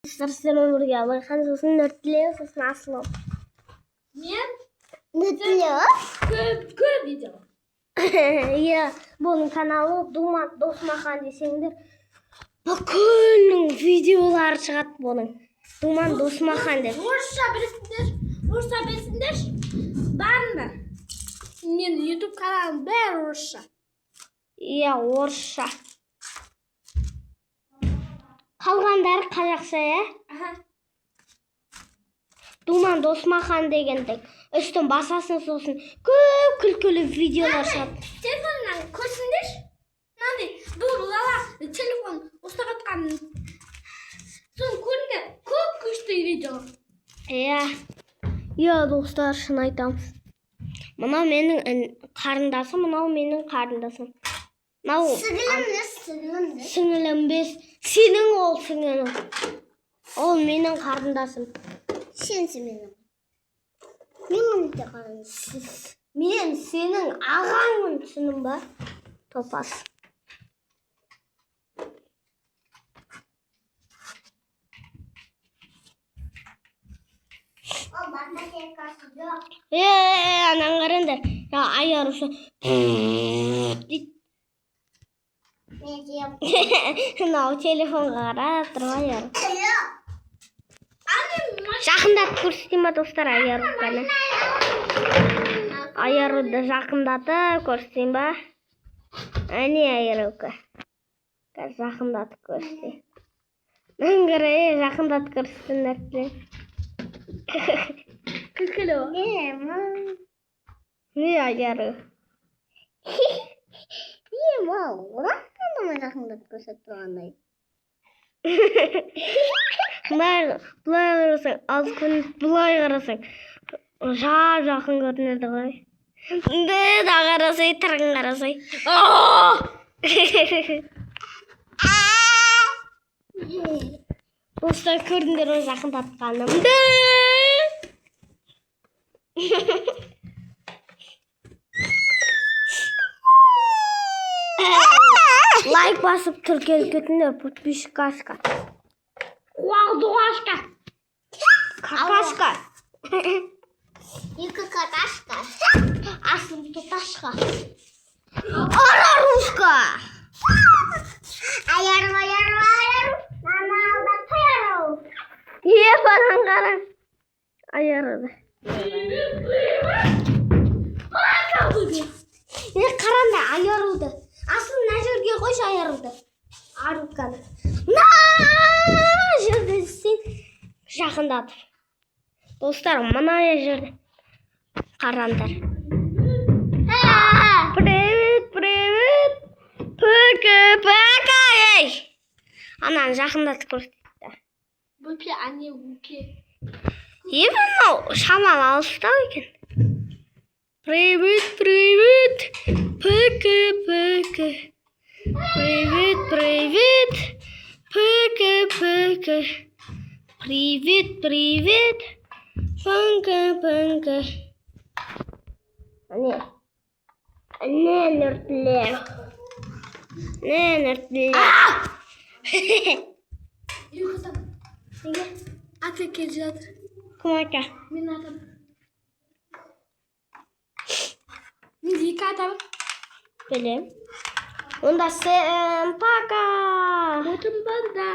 Selam buraya. Kan sosun nörtlüyor sosun aslım. Niye? Nörtlüyor. Köp video. Ya bunun kanalı Duman Dosmakan desendir. Bakın videolar çıkat bunun. Duman Dosmakan der. Rusça bilsindir. Ben de. Мен YouTube kanalım bär Rusça. Ya orça. Kalganдар қазақша ya. Aha. Duman Dosmakan degендek. Üstün basasın sosun. Köp külkülü videolar çıkat. Telefondan ko'rsindir. Nani? Bu lala telefon usta atkan. So'ng ko'rindir. Ko'p kuchli video. Ya dostlar şunu aytам. Мынау менің қарындасым, мынау менің қарындасым. Мынау сіңілім бес. Сенің ол сіңілің. Ол менің қарындасым. Сенсің менің. Менің де қарындасым. Мен сенің ағаңмын, түсінің ба? Топас. Анан қараңдар. Ya ayar usta. Мынау телефонға қарап тұрып ayar. Жақындатып көрсетейін ба достар ayarukаны? Ayaruды жақындатып көрсетейін ба? Әне ayaruka. Жақындатып көрсетейін. Наңғыры жақындатып көрсетейін. Күлкілі о. Ne ayarı? İyi mal. Ulan adamı жақындатып көрсетіп тұрғандай. Бұлай қарасаң, аз күн бұлай қарасаң, жақын көрінеді ғой. Да қарасай, тырың қарасай. Достар көрдіңдер ғой жақындатқанымды. Лайк басып тіркеліп кетіңдер, подписчикашка. Қуағдуғашка. Какашка. Екі какашка. Аслым туташка. Арарушка. Ayarу. Мама алдап қояру. Баран қара. Ayarыды. Қаранда ayarылды. Аслым мына жерге қойшы ayarылды. Аруканы. Жерде сен жақындатып. Достар, мына жерде қараңдар. Привет. Пока. Ананы жақындатып көрсетті. Бүпе, ане бүпе. Мынау шамал алыстау екен. Привет. Пока. Привет. Пока. Привет. Пока. Не нörtlер. Ұйқытам. Неге? Ата келе жатыр. Кім ата? Мен атам. Мен екі атам. Білем. Онда сен пока. Отым банда.